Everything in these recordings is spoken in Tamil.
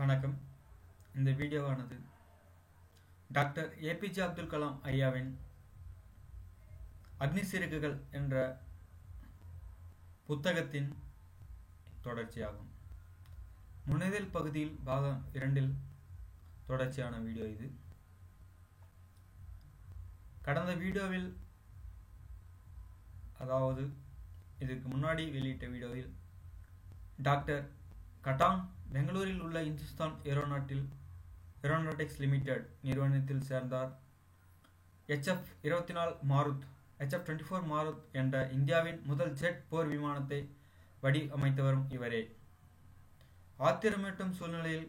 வணக்கம். இந்த வீடியோவானது டாக்டர் ஏபிஜே அப்துல் கலாம் ஐயாவின் அக்னி சிறகுகள் என்ற புத்தகத்தின் தொடர்ச்சியாகும். முன்னிதழ் பகுதியில் பாகம் 2 தொடர்ச்சியான வீடியோ இது. கடந்த வீடியோவில், அதாவது இதுக்கு முன்னாடி வெளியிட்ட வீடியோவில், டாக்டர் கட்டாங் பெங்களூரில் உள்ள இந்துஸ்தான் ஏரோநாட்டிக்ஸ் லிமிடெட் நிறுவனத்தில் சேர்ந்தார். HF-24 மாருத் என்ற இந்தியாவின் முதல் ஜெட் போர் விமானத்தை வடிவமைத்தவரும் இவரே. ஆத்திரமூட்டும் சூழ்நிலையில்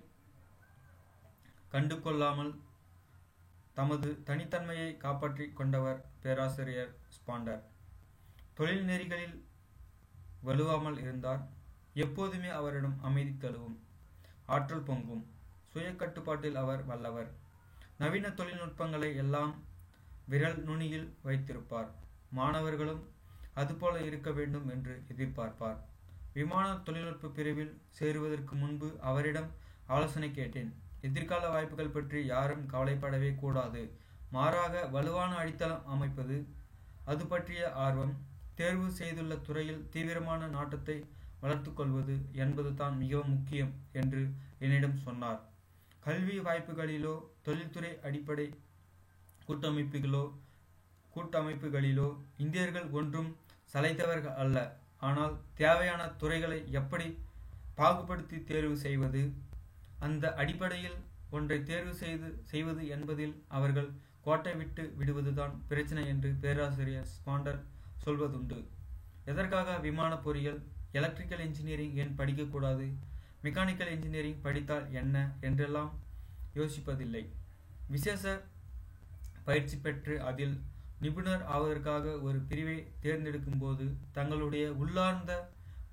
கண்டு கொள்ளாமல் தமது தனித்தன்மையை காப்பாற்றிக் கொண்டவர் பேராசிரியர் ஸ்பாண்டர். தொழில் நெறிகளில் வலுவாமல் இருந்தார். எப்போதுமே அவரிடம் அமைதி தழுவும், ஆற்றல் பொங்கும், சுய கட்டுப்பாட்டில் அவர் வல்லவர். நவீன தொழில்நுட்பங்களை எல்லாம் விரல் நுனியில் வைத்திருப்பார். மாணவர்களும் அதுபோல இருக்க வேண்டும் என்று எதிர்பார்ப்பார். விமான தொழில்நுட்ப பிரிவில் சேருவதற்கு முன்பு அவரிடம் ஆலோசனை கேட்டேன். எதிர்கால வாய்ப்புகள் பற்றி யாரும் கவலைப்படவே கூடாது, மாறாக வலுவான அடித்தளம் அமைப்பது, அது பற்றிய ஆர்வம், தேர்வு செய்துள்ள துறையில் தீவிரமான நாட்டத்தை வளர்த்து கொள்வது என்பது தான் மிகவும் முக்கியம் என்று என்னிடம் சொன்னார். கல்வி வாய்ப்புகளிலோ தொழில்துறை அடிப்படை கூட்டமைப்புகளிலோ இந்தியர்கள் ஒன்றும் சளைத்தவர்கள் அல்ல. ஆனால் தேவையான துறைகளை எப்படி பாகுபடுத்தி தேர்வு செய்வது, அந்த அடிப்படையில் ஒன்றை தேர்வு செய்வது என்பதில் அவர்கள் கோட்டை விட்டு விடுவதுதான் பிரச்சனை என்று பேராசிரியர் ஸ்பாண்டர் சொல்வதுண்டு. எதற்காக விமான பொறியியல், எலக்ட்ரிக்கல் இன்ஜினியரிங் ஏன் படிக்கக்கூடாது, மெக்கானிக்கல் இன்ஜினியரிங் படித்தால் என்ன என்றெல்லாம் யோசிப்பதில்லை. விசேஷ பயிற்சி பெற்று அதில் நிபுணர் ஆவதற்காக ஒரு பிரிவை தேர்ந்தெடுக்கும் போது தங்களுடைய உள்ளார்ந்த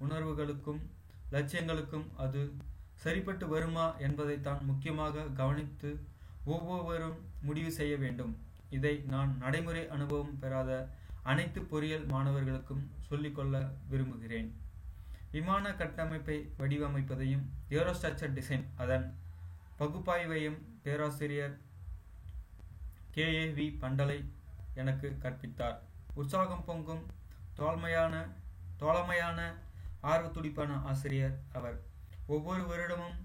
உணர்வுகளுக்கும் லட்சியங்களுக்கும் அது சரிப்பட்டு வருமா என்பதைத்தான் முக்கியமாக கவனித்து ஒவ்வொருவரும் முடிவு செய்ய வேண்டும். இதை நான் நடைமுறை அனுபவம் பெறாத அனைத்து பொறியியல் மாணவர்களுக்கும் சொல்லிக்கொள்ள விரும்புகிறேன். விமான கட்டமைப்பை வடிவமைப்பதையும் ஏரோஸ்ட்ரக்சர் டிசைன் அதன் பகுப்பாய்வையும் பேராசிரியர் KAV பண்டலை எனக்கு கற்பித்தார். உற்சாகம் பொங்கும், தோழமையான ஆர்வத்துடிப்பான ஆசிரியர் அவர். ஒவ்வொரு வருடமும்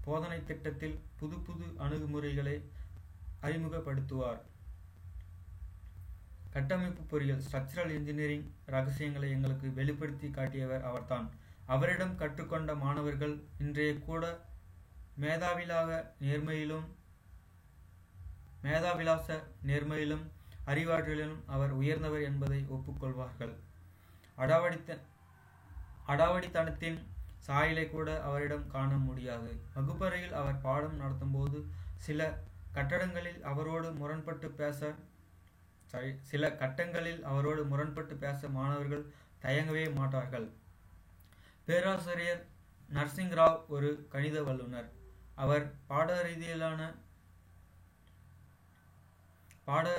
போதனை திட்டத்தில் புது புது அணுகுமுறைகளை அறிமுகப்படுத்துவார். கட்டமைப்பு பொறியியல், ஸ்ட்ரக்சரல் இன்ஜினியரிங் ரகசியங்களை எங்களுக்கு வெளிப்படுத்தி காட்டியவர் அவர்தான். அவரிடம் கற்றுக்கொண்ட மாணவர்கள் இன்றைய கூட மேதாவிலாச நேர்மையிலும் அறிவாற்றலிலும் அவர் உயர்ந்தவர் என்பதை ஒப்புக்கொள்வார்கள். அடாவடித்தனத்தின் சாயலை கூட அவரிடம் காண முடியாது. வகுப்பறையில் அவர் பாடம் நடத்தும் போது சில கட்டங்களில் அவரோடு முரண்பட்டு பேச மாணவர்கள் தயங்கவே மாட்டார்கள். பேராசிரியர் நரசிங் ராவ் ஒரு கணித வல்லுனர். அவர் பாட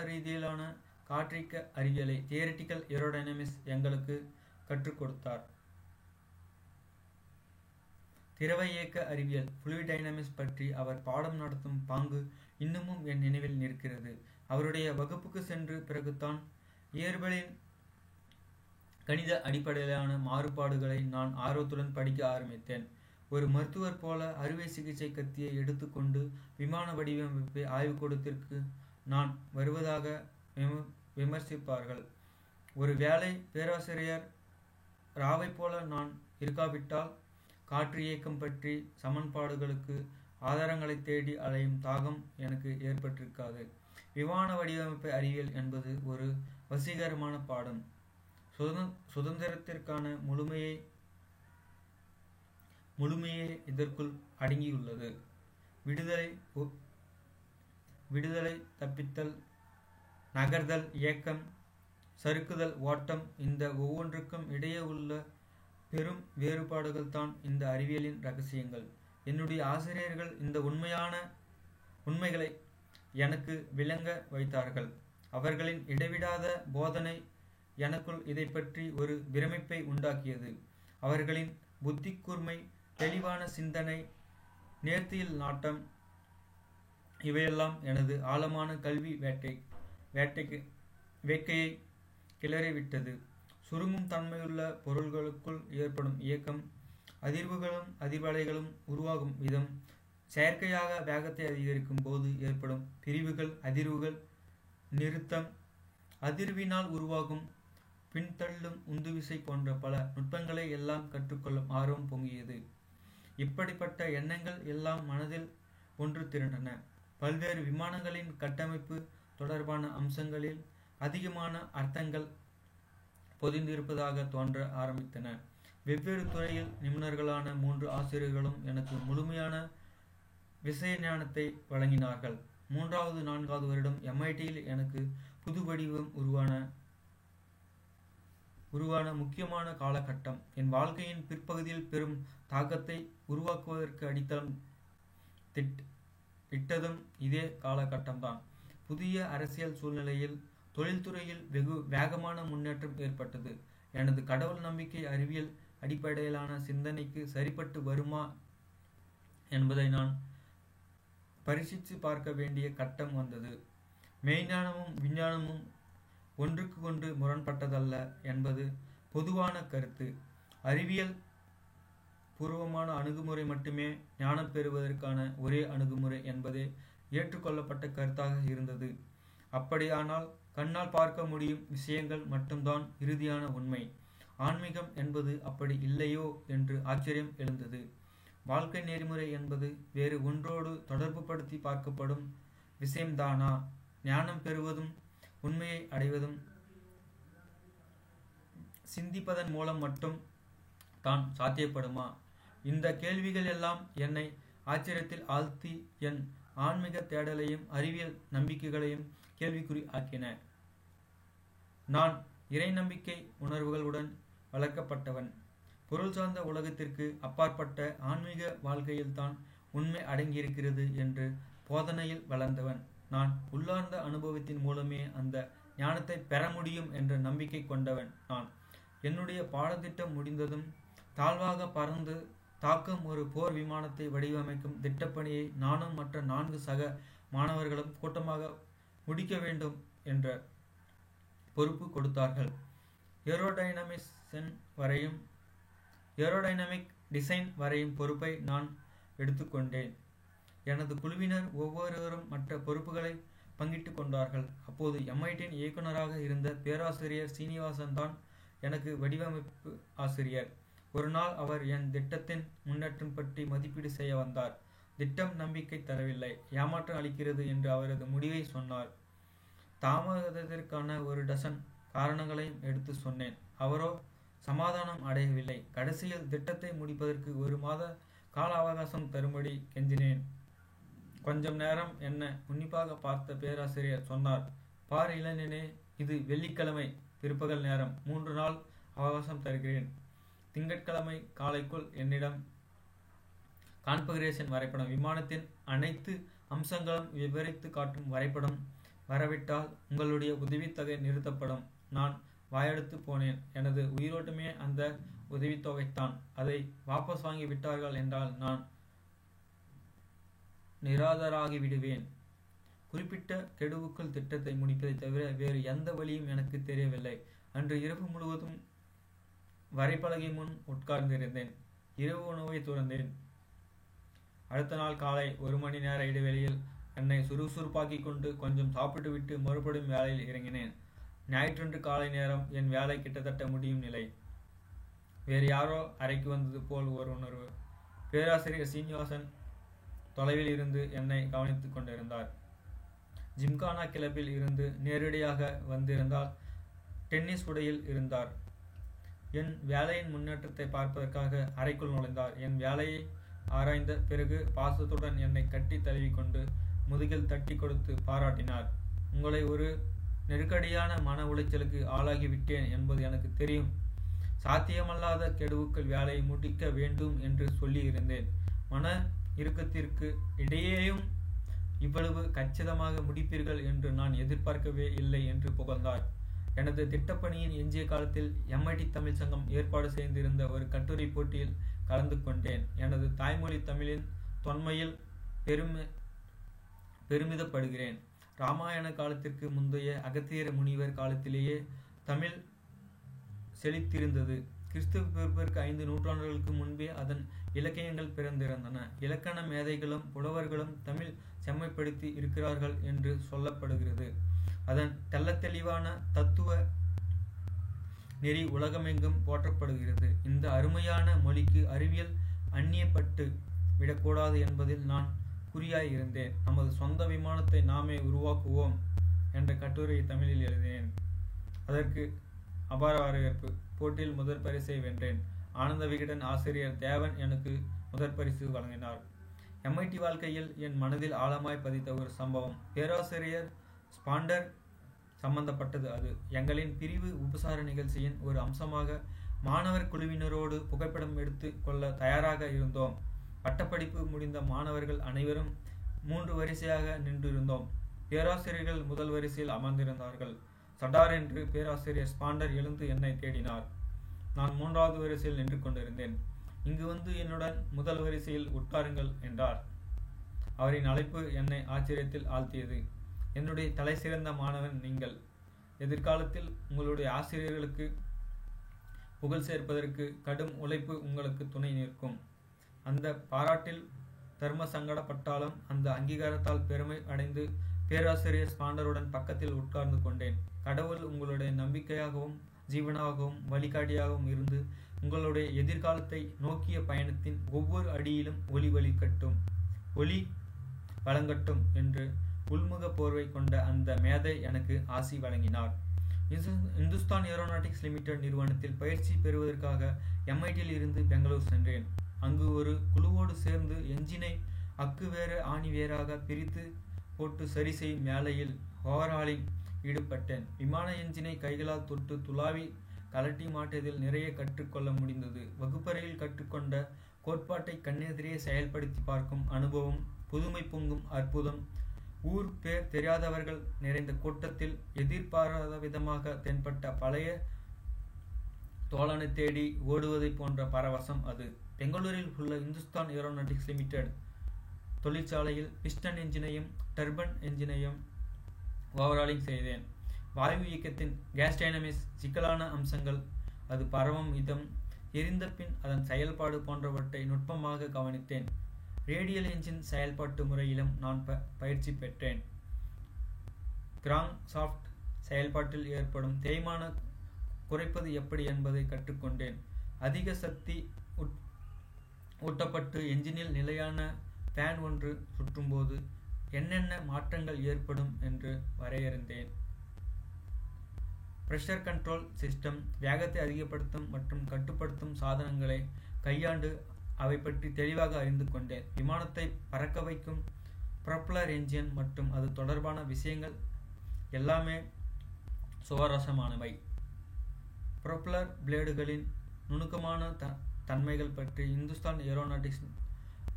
ரீதியிலான காற்றிக்க அறிவியலை, தியரிட்டிக்கல் ஏரோடைனமிக்ஸ் எங்களுக்கு கற்றுக் கொடுத்தார். திரவ இயக்க அறிவியல், ஃப்ளூயிட் டைனமிக்ஸ் பற்றி அவர் பாடம் நடத்தும் பாங்கு இன்னமும் என் நினைவில் நிற்கிறது. அவருடைய வகுப்புக்கு சென்று பிறகுதான் இயற்பியலின் கணித அடிப்படையிலான மாறுபாடுகளை நான் ஆர்வத்துடன் படிக்க ஆரம்பித்தேன். ஒரு மருத்துவர் போல அறுவை சிகிச்சை கத்தியை எடுத்துக்கொண்டு விமான வடிவமைப்பை ஆய்வுக்கூடத்திற்கு நான் வருவதாக விமர்சிப்பார்கள். ஒரு வேளை பேராசிரியர் ராவை போல நான் இருக்காவிட்டால் காற்று இயக்கம் பற்றி சமன்பாடுகளுக்கு ஆதாரங்களை தேடி அலையும் தாகம் எனக்கு ஏற்பட்டிருக்காது. விமான வடிவமைப்பு அறிவியல் என்பது ஒரு வசீகரமான பாடம். சுதந்திரத்திற்கான முழுமையே இதற்குள் அடங்கியுள்ளது. விடுதலை, தப்பித்தல், நகர்தல், இயக்கம், சறுக்குதல், ஓட்டம், இந்த ஒவ்வொன்றுக்கும் இடையே உள்ள பெரும் வேறுபாடுகள் தான் இந்த அறிவியலின் இரகசியங்கள். என்னுடைய ஆசிரியர்கள் இந்த உண்மைகளை எனக்கு விளங்க வைத்தார்கள். அவர்களின் இடைவிடாத போதனை எனக்குள் இதை பற்றி ஒரு பிரமிப்பை உண்டாக்கியது. அவர்களின் புத்தி கூர்மை, தெளிவான சிந்தனை, நேர்த்தியில் நாட்டம் இவையெல்லாம் எனது ஆழமான கல்வி வேட்கையை கிளறிவிட்டது. சுருங்கும் தன்மையுள்ள பொருள்களுக்குள் ஏற்படும் இயக்கம், அதிர்வுகளும் அதிர்வலைகளும் உருவாகும் விதம், செயற்கையாக வேகத்தை அதிகரிக்கும் போது ஏற்படும் பிரிவுகள், அதிர்வுகள், நிறுத்தம், அதிர்வினால் உருவாகும் பின்தள்ளும் உந்துவிசை போன்ற பல நுட்பங்களை எல்லாம் கற்றுக்கொள்ளும் ஆர்வம் பொங்கியது. இப்படிப்பட்ட எண்ணங்கள் எல்லாம் மனதில் ஒன்று திரண்டன. பல்வேறு விமானங்களின் கட்டமைப்பு தொடர்பான அம்சங்களில் அதிகமான அர்த்தங்கள் பொதிந்திருப்பதாக தோன்ற ஆரம்பித்தன. வெவ்வேறு துறையில் நிபுணர்களான 3 ஆசிரியர்களும் எனக்கு முழுமையான விஷய ஞானத்தை வழங்கினார்கள். 3வது 4வது வருடம் MITயில் எனக்கு புது வடிவம் உருவான முக்கியமான காலகட்டம். என் வாழ்க்கையின் பிற்பகுதியில் பெரும் தாக்கத்தை உருவாக்குவதற்கு அடித்தளம் இட்டதும் இதே காலகட்டம்தான். புதிய அரசியல் சூழ்நிலையில் தொழில்துறையில் வெகு வேகமான முன்னேற்றம் ஏற்பட்டது. எனது கடவுள் நம்பிக்கை அறிவியல் அடிப்படையிலான சிந்தனைக்கு சரிப்பட்டு வருமா என்பதை நான் பரிசித்து பார்க்க வேண்டிய கட்டம் வந்தது. மெய்ஞானமும் விஞ்ஞானமும் ஒன்றுக்கு ஒன்று முரண்பட்டதல்ல என்பது பொதுவான கருத்து. அறிவியல் பூர்வமான அணுகுமுறை மட்டுமே ஞானம் பெறுவதற்கான ஒரே அணுகுமுறை என்பதே ஏற்றுக்கொள்ளப்பட்ட கருத்தாக இருந்தது. அப்படியானால் கண்ணால் பார்க்க முடியும் விஷயங்கள் மட்டும்தான் இறுதியான உண்மை. ஆன்மீகம் என்பது அப்படி இல்லையோ என்று ஆச்சரியம் எழுந்தது. வாழ்க்கை நெறிமுறை என்பது வேறு ஒன்றோடு தொடர்புபடுத்தி பார்க்கப்படும் விஷயம்தானா? ஞானம் பெறுவதும் உண்மையை அடைவதும் சிந்திப்பதன் மூலம் மட்டும் தான் சாத்தியப்படுமா? இந்த கேள்விகள் எல்லாம் என்னை ஆச்சரியத்தில் ஆழ்த்தி என் ஆன்மீக தேடலையும் அறிவியல் நம்பிக்கைகளையும் கேள்விக்குறி ஆக்கின. நான் இறை நம்பிக்கை உணர்வுகளுடன் வளர்க்கப்பட்டவன். பொருள் சார்ந்த உலகத்திற்கு அப்பாற்பட்ட ஆன்மீக வாழ்க்கையில்தான் உண்மை அடங்கியிருக்கிறது என்று போதனையில் வளர்ந்தவன். நான் உள்ளார்ந்த அனுபவத்தின் மூலமே அந்த ஞானத்தை பெற முடியும் என்ற நம்பிக்கை கொண்டவன். நான் என்னுடைய பாடத்திட்டம் முடிந்ததும் தாழ்வாக பறந்து தாக்கும் ஒரு போர் விமானத்தை வடிவமைக்கும் திட்டப்பணியை நானும் மற்ற 4 சக மாணவர்களும் கூட்டமாக முடிக்க வேண்டும் என்ற பொறுப்பு கொடுத்தார்கள். ஏரோடைனமிக் டிசைன் வரையும் பொறுப்பை நான் எடுத்துக்கொண்டேன். எனது குழுவினர் ஒவ்வொருவரும் மற்ற பொறுப்புகளை பங்கிட்டு கொண்டார்கள். அப்போது MITயின் இயக்குநராக இருந்த பேராசிரியர் சீனிவாசன் தான் எனக்கு வடிவமைப்பு ஆசிரியர். ஒரு நாள் அவர் என் திட்டத்தின் முன்னேற்றம் பற்றி மதிப்பீடு செய்ய வந்தார். திட்டம் நம்பிக்கை தரவில்லை, ஏமாற்றம் அளிக்கிறது என்று அவரது முடிவை சொன்னார். தாமதத்திற்கான 1 டசன் காரணங்களையும் எடுத்து சொன்னேன். அவரோ சமாதானம் அடையவில்லை. கடைசியில் திட்டத்தை முடிப்பதற்கு 1 மாத கால அவகாசம் தரும்படி கெஞ்சினேன். கொஞ்சம் நேரம் என்னை உன்னிப்பாக பார்த்த பேராசிரியர் சொன்னார், பார் இளைஞனே, இது வெள்ளிக்கிழமை பிற்பகல் நேரம். 3 நாள் அவகாசம் தருகிறேன். திங்கட்கிழமை காலைக்குள் என்னிடம் கான்ஃபிகரேஷன் வரைபடம், விமானத்தின் அனைத்து அம்சங்களும் விவரித்து காட்டும் வரைபடம் வரவிட்டால் உங்களுடைய உதவித்தொகை நிறுத்தப்படும். நான் வாயெடுத்து போனேன். எனது உயிரோட்டமே அந்த உதவித்தொகைத்தான். அதை வாபஸ் வாங்கி விட்டார்கள் என்றால் நான் நிராதராகி விடுவேன். குறிப்பிட்ட கெடுவுக்குள் திட்டத்தை முடிப்பதை தவிர வேறு எந்த வழியும் எனக்கு தெரியவில்லை. அன்று இரவு முழுவதும் வரைபலகை முன் உட்கார்ந்திருந்தேன். இரவு உணவை துறந்தேன். அடுத்த நாள் காலை 1 மணி நேர இடைவெளியில் என்னை சுறுசுறுப்பாக்கி கொண்டு கொஞ்சம் சாப்பிட்டுவிட்டு மறுபடியும் வேலையில் இறங்கினேன். ஞாயிற்றன்று காலை நேரம். என் வேலை கிட்டத்தட்ட முடியும் நிலை. வேறு யாரோ அறைக்கு வந்தது போல் ஒரு உணர்வு. பேராசிரியர் சீனிவாசன் தொலைவில் இருந்து என்னை கவனித்துக் கொண்டிருந்தார். ஜிம்கானா கிளப்பில் இருந்து நேரடியாக வந்திருந்தால் டென்னிஸ் உடையில் இருந்தார். என் வேலையின் முன்னேற்றத்தை பார்ப்பதற்காக அறைக்குள் நுழைந்தார். என் வேலையை ஆராய்ந்த பிறகு பாசத்துடன் என்னை கட்டி தழுவிக்கொண்டு முதுகில் தட்டி கொடுத்து பாராட்டினார். உங்களை ஒரு நெருக்கடியான மன உளைச்சலுக்கு ஆளாகிவிட்டேன் என்பது எனக்கு தெரியும். சாத்தியமல்லாத கெடுவுக்கள் வேலையை முடிக்க வேண்டும் என்று சொல்லி இருந்தேன். மன இறுக்கத்திற்கு இடையேயும் இவ்வளவு கச்சிதமாக முடிப்பீர்கள் என்று நான் எதிர்பார்க்கவே இல்லை என்று புகழ்ந்தார். எனது திட்டப்பணியின் எஞ்சிய காலத்தில் MIT தமிழ் சங்கம் ஏற்பாடு செய்திருந்த ஒரு கட்டுரை போட்டியில் கலந்து கொண்டேன். எனது தாய்மொழி தமிழின் தொன்மையில் பெருமிதப்படுகிறேன். இராமாயண காலத்திற்கு முந்தைய அகத்தியர் முனிவர் காலத்திலேயே தமிழ் செழித்திருந்தது. கிறிஸ்துவ பிறப்பிற்கு 5 நூற்றாண்டுகளுக்கு முன்பே அதன் இலக்கியங்கள் பிறந்திருந்தன. இலக்கண மேதைகளும் புலவர்களும் தமிழ் செம்மைப்படுத்தி இருக்கிறார்கள் என்று சொல்லப்படுகிறது. அதன் தெள்ளத்தெளிவான தத்துவ நெறி உலகமெங்கும் போற்றப்படுகிறது. இந்த அருமையான மொழிக்கு அறிவியல் அந்நியப்பட்டு விடக்கூடாது என்பதில் நான் குறியாய் இருந்தேன். நமது சொந்த விமானத்தை நாமே உருவாக்குவோம் என்ற கட்டுரையை தமிழில் எழுதினேன். அதற்கு அபார வரவேற்பு. போட்டியில் முதற் பரிசை வென்றேன். ஆனந்த விகடன் ஆசிரியர் தேவன் எனக்கு முதற் பரிசு வழங்கினார். MIT வாழ்க்கையில் என் மனதில் ஆழமாய் பதித்த ஒரு சம்பவம். பேராசிரியர் ஸ்பாண்டர் சம்பந்தப்பட்டது. அது எங்களின் பிரிவு உபசார நிகழ்ச்சியின் ஒரு அம்சமாக மாணவர் குழுவினரோடு புகைப்படம் எடுத்து கொள்ள தயாராக இருந்தோம். பட்டப்படிப்பு முடிந்த மாணவர்கள் அனைவரும் 3 வரிசையாக நின்றிருந்தோம். பேராசிரியர்கள் முதல் வரிசையில் அமர்ந்திருந்தார்கள். சடார் என்று பேராசிரியர் ஸ்பாண்டர் எழுந்து என்னை தேடினார். நான் 3வது வரிசையில் நின்று கொண்டிருந்தேன். இங்கு வந்து என்னுடன் முதல் வரிசையில் உட்காருங்கள் என்றார். அவரின் அழைப்பு என்னை ஆச்சரியத்தில் ஆழ்த்தியது. என்னுடைய தலை சிறந்த மாணவன் நீங்கள். எதிர்காலத்தில் உங்களுடைய ஆசிரியர்களுக்கு புகழ் சேர்ப்பதற்கு கடும் உழைப்பு உங்களுக்கு துணை நிற்கும். அந்த பாராட்டில் தர்ம சங்கடப்பட்டாலும் அந்த அங்கீகாரத்தால் பெருமை அடைந்து பேராசிரியர் ஸ்பாண்டருடன் பக்கத்தில் உட்கார்ந்து கொண்டேன். கடவுள் உங்களுடைய நம்பிக்கையாகவும் ஜீவனாகவும் வழிகாட்டியாகவும் இருந்து உங்களுடைய எதிர்காலத்தை நோக்கிய பயணத்தின் ஒவ்வொரு அடியிலும் ஒளி வழங்கட்டும் என்று உள்முக போர்வை கொண்ட அந்த மேதை எனக்கு ஆசி வழங்கினார். இந்துஸ்தான் ஏரோநாட்டிக்ஸ் லிமிடெட் நிறுவனத்தில் பயிற்சி பெறுவதற்காக MITயில் இருந்து பெங்களூர் சென்றேன். அங்கு ஒரு குழுவோடு சேர்ந்து என்ஜினை அக்கு வேற ஆணி வேறாக பிரித்து போட்டு சரி செய்யும் வேலையில் ஓவராலில் ஈடுபட்டேன். விமான என்ஜினை கைகளால் தொட்டு துளாவி கலட்டி மாட்டியதில் நிறைய கற்றுக்கொள்ள முடிந்தது. வகுப்பறையில் கற்றுக்கொண்ட கோட்பாட்டை கண்ணெதிரே செயல்படுத்தி பார்க்கும் அனுபவம் புதுமை பொங்கும் அற்புதம். ஊர் பேர் தெரியாதவர்கள் நிறைந்த கூட்டத்தில் எதிர்பாராத விதமாக தென்பட்ட பழைய தோழனை தேடி ஓடுவதை போன்ற பரவசம் அது. பெங்களூரில் உள்ள இந்துஸ்தான் ஏரோநாட்டிக்ஸ் லிமிடெட் தொழிற்சாலையில் பிஸ்டன் என்ஜினையும் டர்பன் என்ஜினையும் ஓவராலிங் செய்தேன். வாயு இயக்கத்தின் கேஸ் டைனமிக்ஸ் சிக்கலான அம்சங்கள், அது பரவும் விதம், எரிந்த பின் அதன் செயல்பாடு போன்றவற்றை நுட்பமாக கவனித்தேன். ரேடியல் என்ஜின் செயல்பாட்டு முறையிலும் நான் பயிற்சி பெற்றேன். கிராங்க் சாஃப்ட் செயல்பாட்டில் ஏற்படும் தேய்மான குறைப்பது எப்படி என்பதை கற்றுக்கொண்டேன். அதிக சக்தி ஊட்டப்பட்டு என்ஜினில் நிலையான ஃபேன் ஒன்று சுற்றும்போது என்னென்ன மாற்றங்கள் ஏற்படும் என்று வரையறுத்தேன். பிரஷர் கண்ட்ரோல் சிஸ்டம், வேகத்தை அதிகப்படுத்தும் மற்றும் கட்டுப்படுத்தும் சாதனங்களை கையாண்டு அவை பற்றி தெளிவாக அறிந்து கொண்டேன். விமானத்தை பறக்க வைக்கும் ப்ரொப்பலர் என்ஜின் மற்றும் அது தொடர்பான விஷயங்கள் எல்லாமே சுவாரஸ்யமானவை. ப்ரொப்பலர் பிளேடுகளின் நுணுக்கமான தன்மைகள் பற்றி இந்துஸ்தான் ஏரோநாட்டிக்ஸ்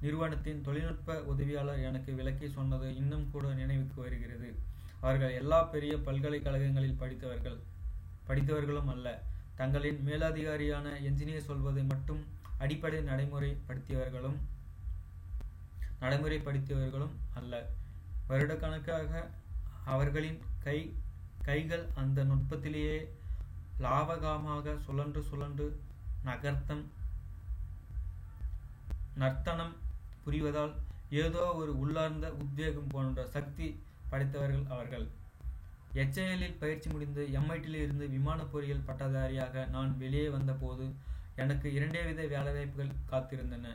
நிறுவனத்தின் தொழில்நுட்ப உதவியாளர் எனக்கு விளக்கி சொன்னது இன்னும் கூட நினைவுக்கு வருகிறது. அவர்கள் எல்லா பெரிய பல்கலைக்கழகங்களில் படித்தவர்களும் அல்ல. தங்களின் மேலதிகாரியான என்ஜினியர் சொல்வதை மட்டும் அடிப்படை நடைமுறைப்படுத்தியவர்களும் அல்ல. வருடக்கணக்காக அவர்களின் கைகள் அந்த நுட்பத்திலேயே லாவகமாக சுழன்று நர்த்தனம் புரிவதால் ஏதோ ஒரு உள்ளார்ந்த உத்வேகம் போன்ற சக்தி படைத்தவர்கள் அவர்கள். HALல் பயிற்சி முடிந்து MITயில் இருந்து விமான பொறியியல் பட்டதாரியாக நான் வெளியே வந்த போது எனக்கு 2 வித வேலைவாய்ப்புகள் காத்திருந்தன.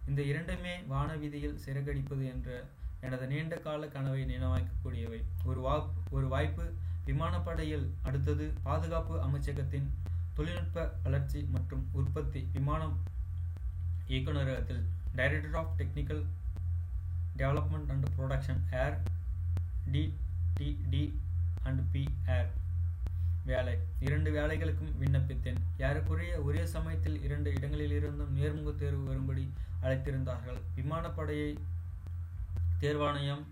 இந்த 2மே வானவீதியில் சிறகடிப்பது என்ற எனது நீண்ட கால கனவை நினைவாக்கக்கூடியவை. ஒரு வாய்ப்பு விமானப்படையில், அடுத்தது பாதுகாப்பு அமைச்சகத்தின் தொழில்நுட்ப வளர்ச்சி மற்றும் உற்பத்தி விமானம் இயக்குநரகத்தில் director of technical development and production air DTD&P air வேலை. 2 வேலைகளுக்கும் விண்ணப்பித்தேன். ஏறக்குறைய ஒரே சமயத்தில் 2 இடங்களிலிருந்தும் நேர்முக தேர்வு வரும்படி அழைத்திருந்தார்கள். விமானப்படையை தேர்வாணையம்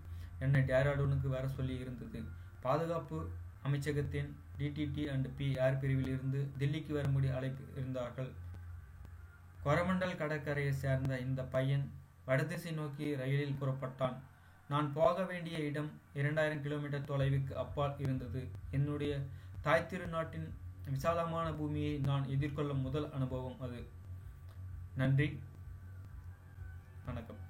என்னை டேராடூனுக்கு வர சொல்லி இருந்தது. பாதுகாப்பு அமைச்சகத்தின் DTD&P ஏர் பிரிவில் இருந்து தில்லிக்கு வரும்படி அழைப்பு இருந்தார்கள். கொரமண்டல் கடற்கரையை சேர்ந்த இந்த பையன் வடதிசை நோக்கி ரயிலில் புறப்பட்டான். நான் போக வேண்டிய இடம் 2000 கிலோமீட்டர் தொலைவுக்கு அப்பால் இருந்தது. என்னுடைய தாய் திருநாட்டின் விசாலமான பூமியை நான் எதிர்கொள்ளும் முதல் அனுபவம் அது. நன்றி, வணக்கம்.